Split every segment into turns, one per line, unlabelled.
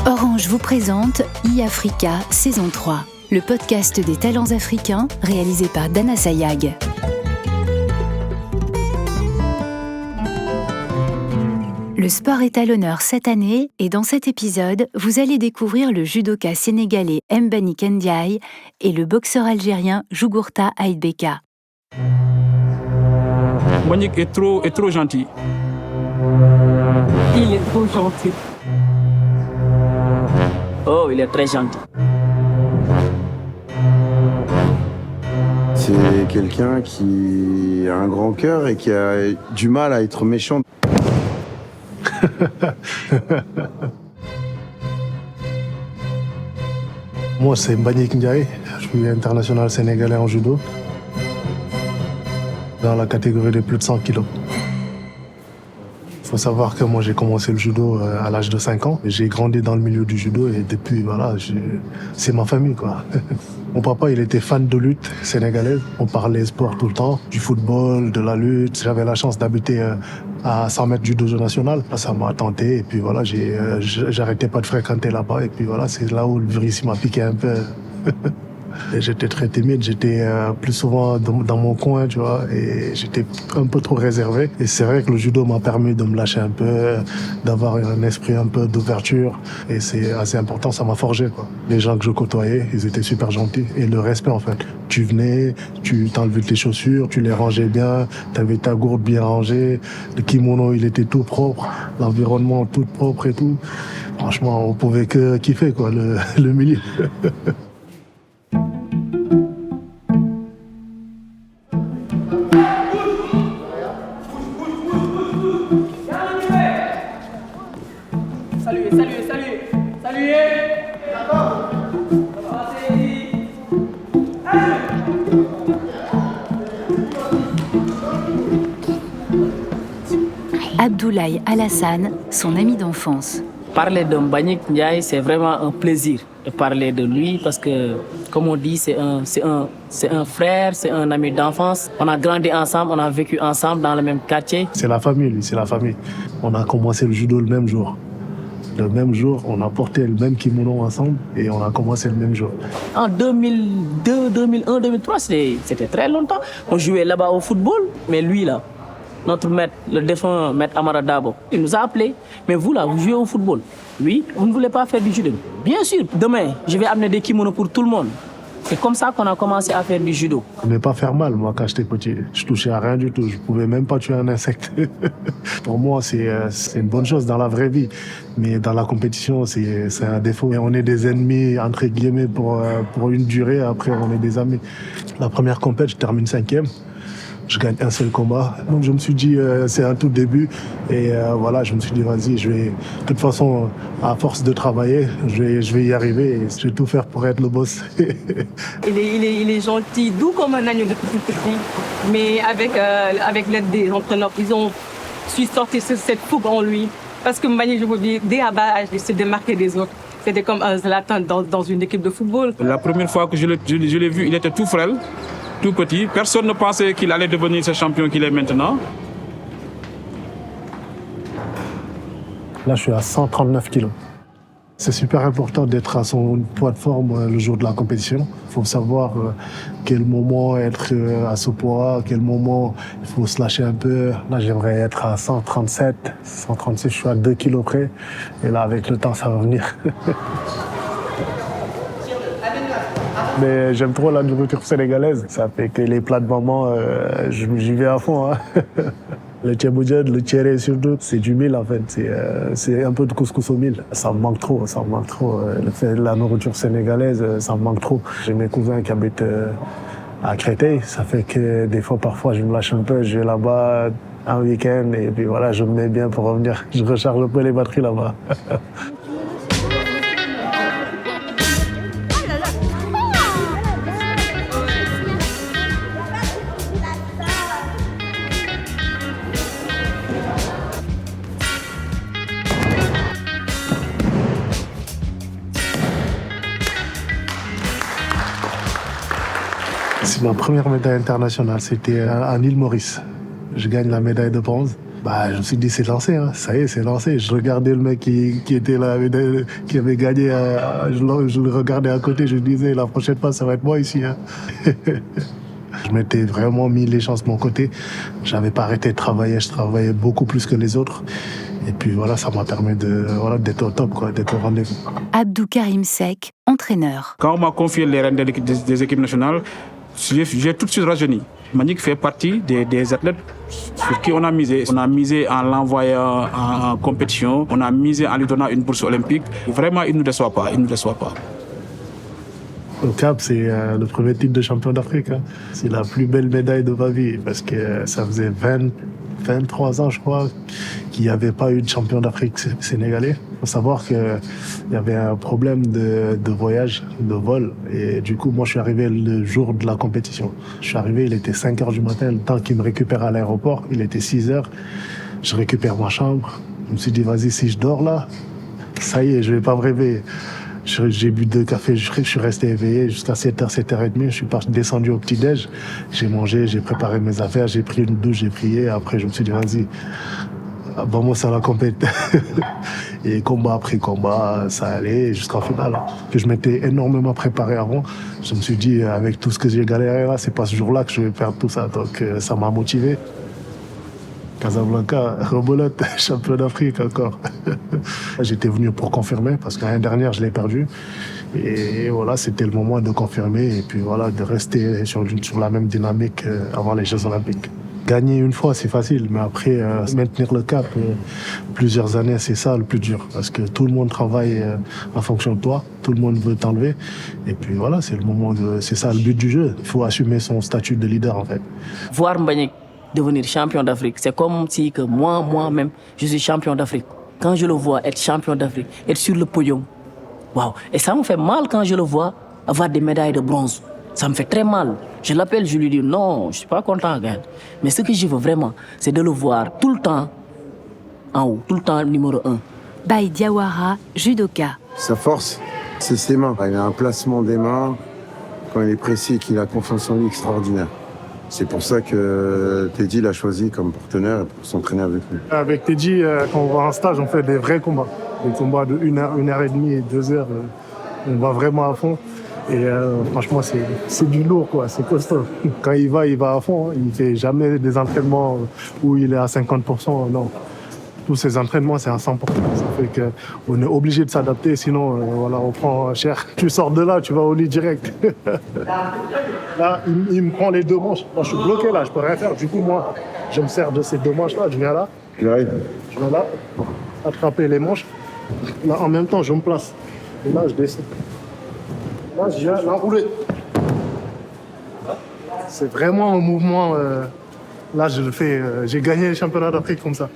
Orange vous présente e-Africa saison 3, le podcast des talents africains réalisé par Dana Sayag. Le sport est à l'honneur cette année et dans cet épisode, vous allez découvrir le judoka sénégalais Mbagnick Ndiaye et le boxeur algérien Jugurtha Aït-Beka.
Mbagnick est trop gentil.
Il est trop gentil. Oh, il est très gentil.
C'est quelqu'un qui a un grand cœur et qui a du mal à être méchant.
Moi, c'est Mbagnick Ndiaye. Je suis international sénégalais en judo, dans la catégorie des plus de 100 kilos. Il faut savoir que moi, j'ai commencé le judo à l'âge de 5 ans. J'ai grandi dans le milieu du judo et depuis, voilà, c'est ma famille, quoi. Mon papa, il était fan de lutte sénégalaise. On parlait sport tout le temps, du football, de la lutte. J'avais la chance d'habiter à 100 mètres du dojo national. Ça m'a tenté et puis voilà, j'arrêtais pas de fréquenter là-bas. Et puis voilà, c'est là où le virus m'a piqué un peu. Et j'étais très timide, j'étais plus souvent dans mon coin, tu vois, et j'étais un peu trop réservé. Et c'est vrai que le judo m'a permis de me lâcher un peu, d'avoir un esprit un peu d'ouverture. Et c'est assez important, ça m'a forgé, quoi. Les gens que je côtoyais, ils étaient super gentils. Et le respect, en fait. Tu venais, tu t'enlevais tes chaussures, tu les rangeais bien, t'avais ta gourde bien rangée, le kimono, il était tout propre, l'environnement tout propre et tout. Franchement, on pouvait que kiffer, quoi, le milieu.
Abdoulaye Alassane, son ami d'enfance.
Parler de Mbagnick Ndiaye, c'est vraiment un plaisir de parler de lui parce que, comme on dit, c'est un frère, c'est un ami d'enfance. On a grandi ensemble, on a vécu ensemble dans le même quartier.
C'est la famille, lui, c'est la famille. On a commencé le judo le même jour. Le même jour, on a porté le même kimono ensemble et on a commencé le même jour.
En 2002, 2001, 2003, c'était très longtemps. On jouait là-bas au football, mais lui, là, notre maître, le défunt maître Amara Dabo, il nous a appelés. Mais vous, là, vous jouez au football. Oui, vous ne voulez pas faire du judo. Bien sûr, demain, je vais amener des kimonos pour tout le monde. C'est comme ça qu'on a commencé à faire du judo.
Je n'aimais pas faire mal, moi, quand j'étais petit. Je touchais à rien du tout. Je ne pouvais même pas tuer un insecte. Pour moi, c'est une bonne chose dans la vraie vie. Mais dans la compétition, c'est un défaut. Et on est des ennemis, entre guillemets, pour une durée. Après, on est des amis. La première compétition, je termine 5e. Je gagne un seul combat. Donc je me suis dit, c'est un tout début. Et voilà, je me suis dit, vas-y, je vais... De toute façon, à force de travailler, je vais y arriver. Et je vais tout faire pour être le boss.
Il est gentil, doux comme un agneau de tout petit. Mais avec l'aide des entraîneurs, ils ont su sortir cette fougue en lui. Parce que Mbagnick, je vous dis, dès à bas âge, il se démarquait des autres. C'était comme un Zlatan dans une équipe de football.
La première fois que je l'ai vu, il était tout frêle, tout petit. Personne ne pensait qu'il allait devenir ce champion qu'il est maintenant.
Là, je suis à 139 kilos. C'est super important d'être à son poids de forme le jour de la compétition. Il faut savoir quel moment être à ce poids, quel moment il faut se lâcher un peu. Là, j'aimerais être à 137, 136, je suis à 2 kilos près. Et là, avec le temps, ça va venir. Mais j'aime trop la nourriture sénégalaise. Ça fait que les plats de maman, j'y vais à fond. Hein. Le tchèboudjad, le tchéré surtout, c'est du mil en fait. C'est un peu de couscous au mil. Ça me manque trop, ça me manque trop. La nourriture sénégalaise, ça me manque trop. J'ai mes cousins qui habitent à Créteil. Ça fait que des fois, parfois, je me lâche un peu. Je vais là-bas un week-end et puis voilà, je me mets bien pour revenir. Je recharge un peu les batteries là-bas. C'est ma première médaille internationale, c'était à l'île Maurice. Je gagne la médaille de bronze. Bah, je me suis dit, c'est lancé, hein. Ça y est, c'est lancé. Je regardais le mec qui était là, qui avait gagné, je le regardais à côté, je me disais, la prochaine fois, ça va être moi ici, hein. Je m'étais vraiment mis les chances de mon côté. J'avais pas arrêté de travailler, je travaillais beaucoup plus que les autres. Et puis voilà, ça m'a permis d'être au top, quoi, d'être au rendez-vous.
Abdou Karim Seck, entraîneur.
Quand on m'a confié les rênes des équipes nationales, j'ai tout de suite rajeuni. Mbagnick fait partie des athlètes sur qui on a misé. On a misé en l'envoyant en compétition, on a misé en lui donnant une bourse olympique. Vraiment, il ne nous déçoit pas, il ne nous déçoit pas.
Au Cap, c'est le premier titre de champion d'Afrique, hein. C'est la plus belle médaille de ma vie parce que ça faisait 23 ans, je crois, qu'il n'y avait pas eu de champion d'Afrique sénégalais. Il faut savoir qu'il y avait un problème de voyage, de vol. Et du coup, moi, je suis arrivé le jour de la compétition. Je suis arrivé, il était 5 heures du matin. Le temps qu'il me récupère à l'aéroport, il était 6 heures. Je récupère ma chambre. Je me suis dit, vas-y, si je dors là, ça y est, je vais pas me réveiller. J'ai bu 2 cafés, je suis resté éveillé jusqu'à 7h, 7h30. Je suis descendu au petit-déj. J'ai mangé, j'ai préparé mes affaires, j'ai pris une douche, j'ai prié. Après, je me suis dit, vas-y, vamos à la compétition. Et combat après combat, ça allait jusqu'en finale. Que je m'étais énormément préparé avant. Je me suis dit, avec tout ce que j'ai galéré là, c'est pas ce jour-là que je vais perdre tout ça. Donc, ça m'a motivé. Casablanca, rebelote, champion d'Afrique encore. J'étais venu pour confirmer parce que l'année dernière, je l'ai perdu. Et voilà, c'était le moment de confirmer et puis voilà, de rester sur la même dynamique avant les Jeux Olympiques. Gagner une fois, c'est facile, mais après, maintenir le cap plusieurs années, c'est ça le plus dur. Parce que tout le monde travaille en fonction de toi, tout le monde veut t'enlever. Et puis voilà, c'est ça le but du jeu. Il faut assumer son statut de leader en fait.
Voir Mbagnick devenir champion d'Afrique, c'est comme si que moi-même, je suis champion d'Afrique. Quand je le vois être champion d'Afrique, être sur le podium, waouh. Et ça me fait mal quand je le vois avoir des médailles de bronze. Ça me fait très mal. Je l'appelle, je lui dis non, je suis pas content, gars. Mais ce que je veux vraiment, c'est de le voir tout le temps en haut, tout le temps numéro 1.
Baye Diawara, judoka.
Sa force, c'est ses mains. Il a un placement des mains, quand il est précis et qu'il a confiance en lui, extraordinaire. C'est pour ça que Teddy l'a choisi comme partenaire pour s'entraîner avec lui.
Avec Teddy, quand on va en stage, on fait des vrais combats. Des combats de 1 heure, 1 heure et demie, 2 heures. On va vraiment à fond. Et franchement, c'est du lourd, quoi. C'est costaud. Quand il va à fond. Il ne fait jamais des entraînements où il est à 50%. Non. Tous ces entraînements, c'est à 100%. Ça fait qu'on est obligé de s'adapter, sinon voilà, on prend cher. Tu sors de là, tu vas au lit direct. Là, il me prend les 2 manches. Moi, je suis bloqué là, je peux rien faire. Du coup, moi, je me sers de ces 2 manches-là. Je viens là.
J'arrive.
Je viens là, attraper les manches. Là, en même temps, je me place. Et là, je descends. Là, je viens l'enrouler. C'est vraiment un mouvement. Là, je le fais. J'ai gagné les championnats d'Afrique comme ça.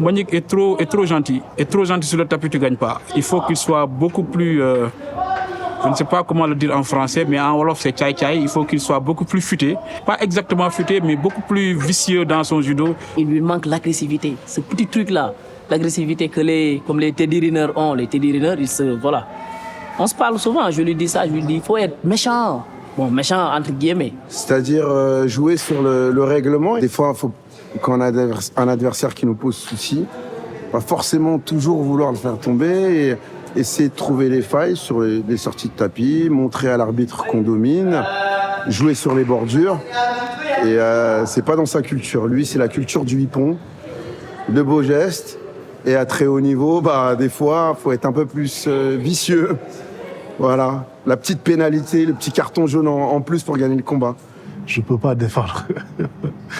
Mbagnick est trop gentil. Et trop gentil sur le tapis, tu ne gagnes pas. Il faut qu'il soit beaucoup plus... je ne sais pas comment le dire en français, mais en wolof, c'est tchaï-tchaï. Il faut qu'il soit beaucoup plus futé. Pas exactement futé, mais beaucoup plus vicieux dans son judo.
Il lui manque l'agressivité. Ce petit truc-là, l'agressivité que comme les Teddy Riner ont. Les Teddy Riner, voilà. On se parle souvent, je lui dis ça, je lui dis, il faut être méchant. Bon, méchant entre guillemets.
C'est-à-dire jouer sur le règlement. Des fois, quand on a un adversaire qui nous pose souci, pas forcément toujours vouloir le faire tomber et essayer de trouver les failles sur les sorties de tapis, montrer à l'arbitre qu'on domine, jouer sur les bordures. Et c'est pas dans sa culture. Lui, c'est la culture du hippon, de beaux gestes. Et à très haut niveau, des fois, faut être un peu plus vicieux. Voilà, la petite pénalité, le petit carton jaune en plus pour gagner le combat.
Je peux pas défendre.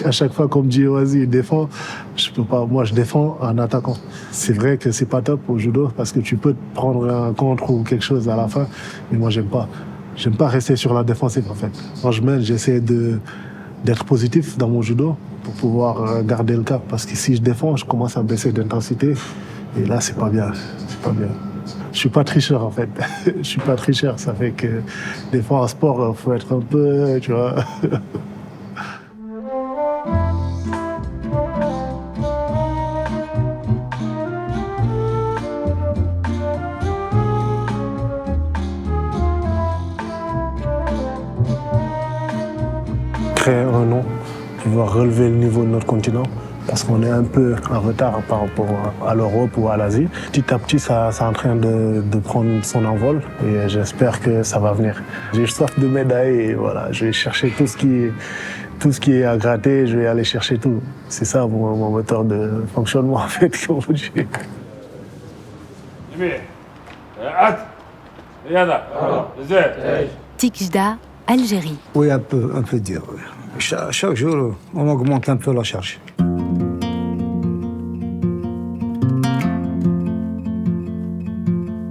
À chaque fois qu'on me dit vas-y défends, je peux pas. Moi je défends en attaquant. C'est vrai que c'est pas top au judo parce que tu peux te prendre un contre ou quelque chose à la fin, mais moi j'aime pas. J'aime pas rester sur la défensive en fait. Franchement, j'essaie d'être positif dans mon judo pour pouvoir garder le cap parce que si je défends, je commence à baisser d'intensité et là c'est pas bien. C'est pas bien. Je suis pas tricheur en fait. Je suis pas tricheur. Ça fait que des fois en sport, faut être un peu, tu vois. Créer un nom, pouvoir relever le niveau de notre continent, parce qu'on est un peu en retard par rapport à l'Europe ou à l'Asie. Petit à petit, ça est en train de prendre son envol et j'espère que ça va venir. J'ai soif de médailles et voilà, je vais chercher tout ce qui est à gratter, je vais aller chercher tout. C'est ça mon moteur de fonctionnement en fait, comme vous dites.
Tikjda, Algérie.
Oui, un peu dur. Oui. Chaque jour, on augmente un peu la charge.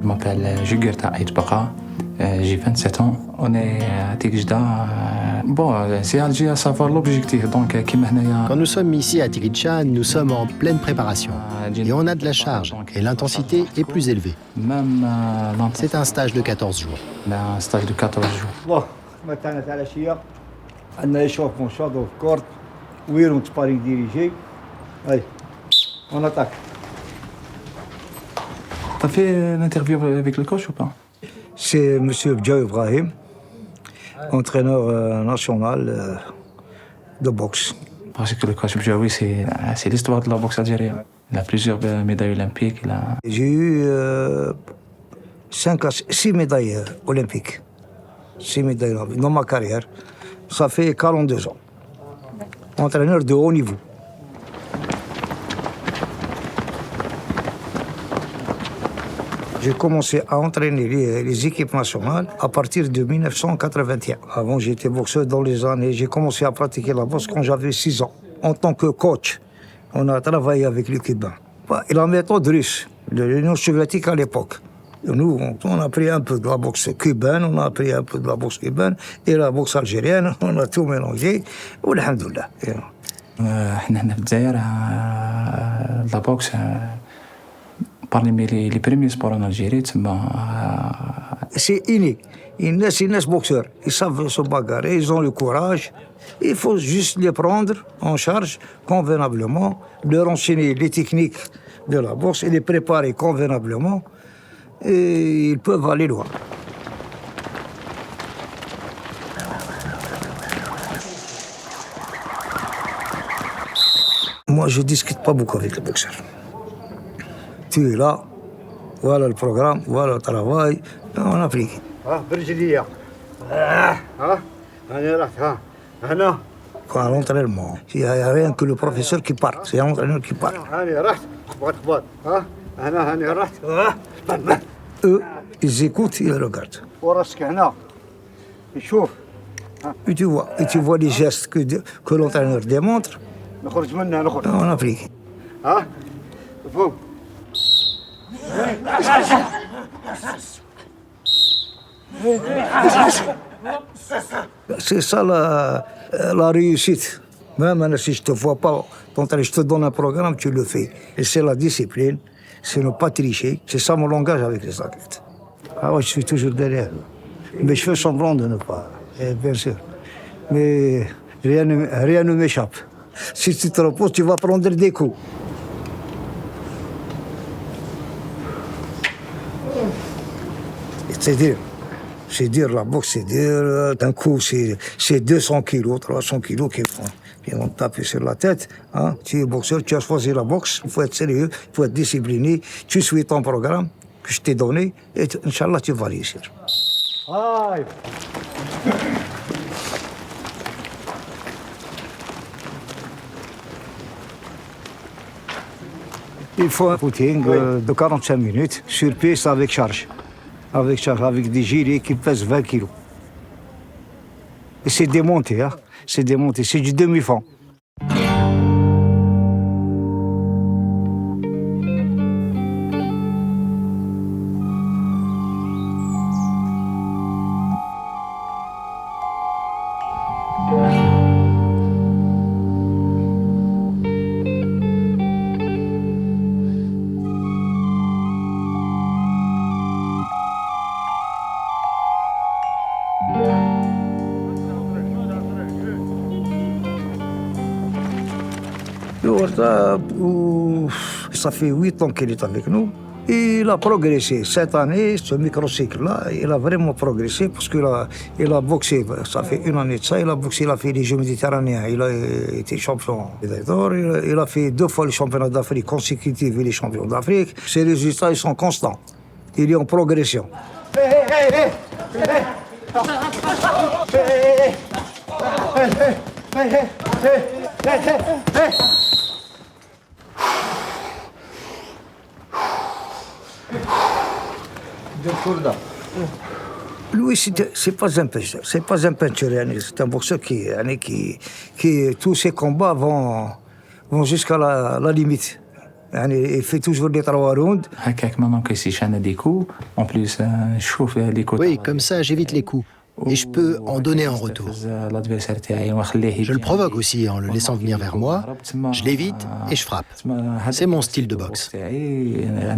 Je m'appelle Jugurta Aïtbaka, j'ai 27 ans. On est à Tikjda. Bon, c'est Alger à savoir l'objectif. Donc,
quand nous sommes ici à Tikjda, nous sommes en pleine préparation. Et on a de la charge. Et l'intensité est plus élevée.
Même
c'est un stage de 14 jours.
Un stage de 14 jours.
Bon, maintenant, on a la chia. On a l'échauffement chaud de corde. Oui, on sparring dirigé. Allez, on attaque.
T'as fait l'interview avec le coach ou pas?
C'est M. Bdjaw Ibrahim, entraîneur national de boxe.
Parce que le coach Bdjaoui, c'est l'histoire de la boxe algérienne. Il a plusieurs médailles olympiques.
J'ai eu 6 médailles olympiques. 6 médailles olympiques dans ma carrière. Ça fait 42 ans. Entraîneur de haut niveau. J'ai commencé à entraîner les équipes nationales à partir de 1981. Avant, j'étais boxeur dans les années. J'ai commencé à pratiquer la boxe quand j'avais 6 ans. En tant que coach, on a travaillé avec les Cubains. Et la méthode russe, de l'Union soviétique à l'époque. Nous, on a pris un peu de la boxe cubaine, on a pris un peu de la boxe cubaine et la boxe algérienne. On a tout mélangé. Alhamdoulilah.
La boxe, parmi les premiers sports en Algérie,
c'est inné. Ils naissent boxeurs. Ils savent se bagarrer, ils ont le courage. Il faut juste les prendre en charge convenablement, leur enseigner les techniques de la boxe et les préparer convenablement. Et ils peuvent aller loin. Moi, je ne discute pas beaucoup avec les boxeurs. Tu es là, voilà le programme, voilà le travail, on applique. Quand à l'entraînement, il n'y a rien que le professeur qui parle, c'est l'entraîneur qui parle. Eux, ils écoutent, ils regardent. Et tu vois les gestes que l'entraîneur démontre, on applique. C'est ça la réussite. Même si je ne te vois pas, je te donne un programme, tu le fais. Et c'est la discipline, c'est ne pas tricher. C'est ça mon langage avec les athlètes. Ah ouais, je suis toujours derrière. Mais je fais semblant de ne pas, bien sûr. Mais rien ne m'échappe. Si tu te reposes, tu vas prendre des coups. C'est dur, la boxe, c'est dur. D'un coup, c'est 200 kilos, 300 kilos qui vont taper sur la tête. Hein. Tu es boxeur, tu as choisi la boxe, il faut être sérieux, il faut être discipliné. Tu suis ton programme que je t'ai donné et Inch'Allah, tu vas réussir. Aïe. Il faut un footing de 45 minutes sur piste avec charge. Avec des gilets qui pèsent 20 kilos. Et c'est démonté, hein. C'est démonté, c'est du demi-fond. Ça fait 8 ans qu'il est avec nous. Il a progressé. Cette année, ce microcycle-là, il a vraiment progressé parce qu'il a boxé. Ça fait une année de ça, il a boxé, il a fait les Jeux méditerranéens. Il a été champion d'or. Il a fait 2 fois les championnats d'Afrique consécutifs et les champions d'Afrique. Ses résultats, ils sont constants. Il est en progression. Lui, c'est pas un pêcheur, c'est pas un peinture. C'est un boxeur qui tous ses combats vont jusqu'à la limite. Il fait toujours des 3 rounds.
Maintenant que si j'en ai des coups, en plus, je chauffe les côtés.
Oui, comme ça, j'évite les coups. Et je peux en donner en retour. Je le provoque aussi en le laissant venir vers moi, je l'évite et je frappe. C'est mon style de boxe.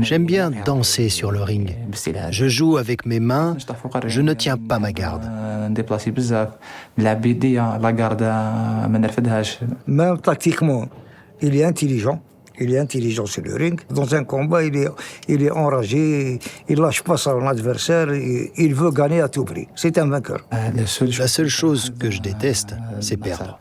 J'aime bien danser sur le ring. Je joue avec mes mains, je ne tiens pas ma garde.
Même tactiquement, il est intelligent. Il est intelligent sur le ring. Dans un combat, il est enragé, il lâche pas son adversaire, il veut gagner à tout prix. C'est un vainqueur.
La seule chose que je déteste, c'est perdre.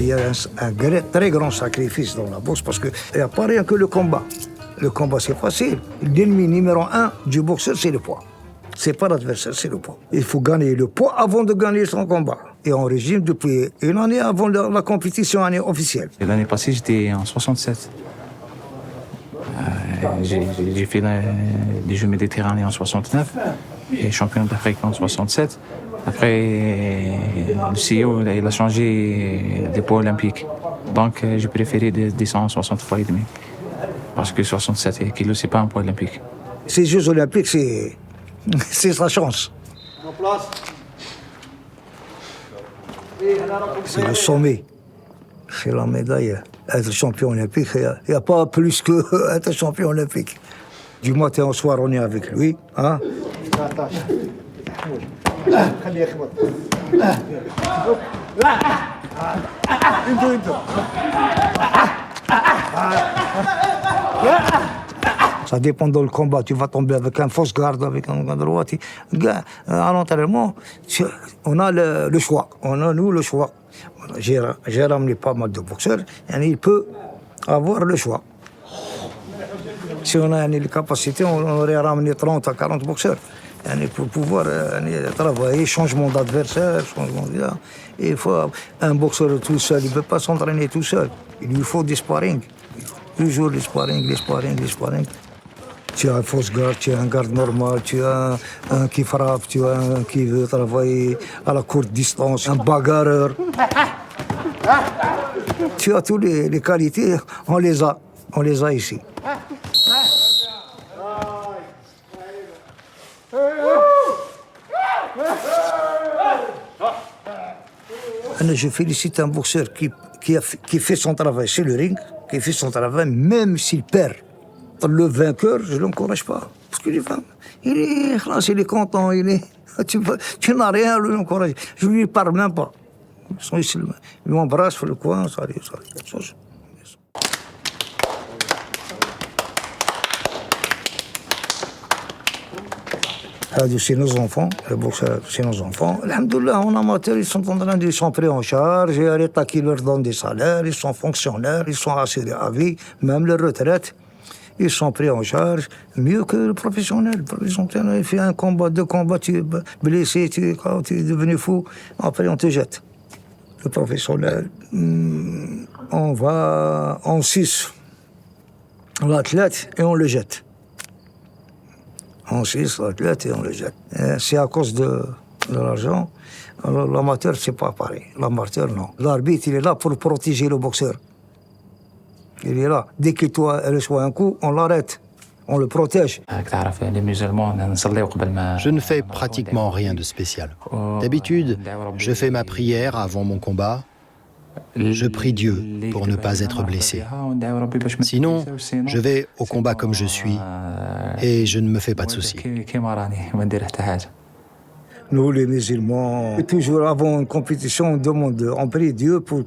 Il y a un très grand sacrifice dans la boxe parce qu'il n'y a pas rien que le combat. Le combat, c'est facile. L'ennemi numéro 1 du boxeur, c'est le poids. C'est pas l'adversaire, c'est le poids. Il faut gagner le poids avant de gagner son combat. Et en régime depuis une année avant la compétition année officielle.
L'année passée, j'étais en 67. J'ai fait les Jeux méditerranéens en 69 et champion d'Afrique en 67. Après, le CEO il a changé des poids olympiques. Donc, j'ai préféré descendre en 63 et demi. Parce que 67 kilos, c'est pas un poids olympique.
Ces Jeux olympiques, c'est sa chance. C'est le sommet. C'est la médaille. Être champion olympique, il n'y a pas plus que être champion olympique. Du matin au soir, on est avec lui. Hein? Ça dépend dans le combat. Tu vas tomber avec un fausse garde, avec un garde droit. À l'entraînement, on a le choix. On a, nous, le choix. J'ai ramené pas mal de boxeurs. Et il peut avoir le choix. Si on a les capacités, on aurait ramené 30 à 40 boxeurs. Pour pouvoir travailler, changement d'adversaire, il faut un boxeur tout seul, il ne peut pas s'entraîner tout seul. Il lui faut des sparring. Toujours les sparring. Tu as un fausse garde, tu as un garde normal, tu as un qui frappe, tu as un qui veut travailler à la courte distance, un bagarreur. Tu as toutes les qualités, on les a ici. Je félicite un boxeur qui fait son travail sur le ring, qui fait son travail même s'il perd. Le vainqueur, je ne l'encourage pas. Parce qu'il est content, tu n'as rien à lui encourager. Je ne lui parle même pas. Il m'embrasse sur le coin, ça arrive. C'est nos enfants, le boxeur, c'est nos enfants. Alhamdoulilah, en amateur, ils sont en train de sont pris en charge. Il y a l'État qui leur donne des salaires, ils sont fonctionnaires, ils sont assurés à vie, même leur retraite. Ils sont pris en charge mieux que le professionnel. Le professionnel, il fait 1 combat, 2 combats, tu es blessé, tu es devenu fou, après on te jette. Le professionnel, on va en 6 l'athlète et on le jette. On suce l'athlète et on le jette. C'est à cause de l'argent. Alors, l'amateur, c'est pas pareil. L'amateur, non. L'arbitre, il est là pour protéger le boxeur. Il est là. Dès qu'il reçoit un coup, on l'arrête. On le protège.
Je ne fais pratiquement rien de spécial. D'habitude, je fais ma prière avant mon combat. Je prie Dieu pour ne pas être blessé. Sinon, je vais au combat comme je suis et je ne me fais pas de soucis.
Nous, les musulmans, toujours avant une compétition, on prie Dieu pour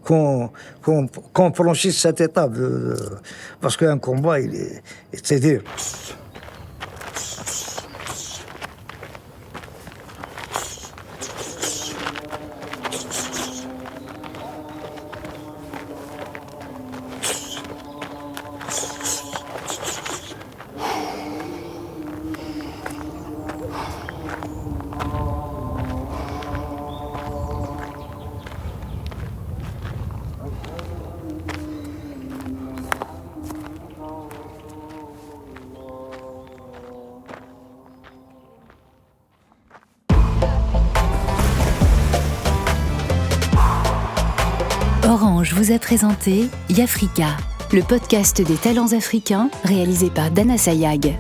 qu'on franchisse cette étape. Parce qu'un combat, c'est dur.
Orange vous a présenté Yafrika, le podcast des talents africains réalisé par Dana Sayag.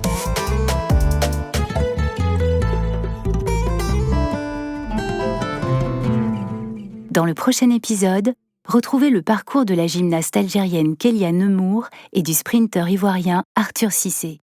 Dans le prochain épisode, retrouvez le parcours de la gymnaste algérienne Kélia Nemour et du sprinter ivoirien Arthur Cissé.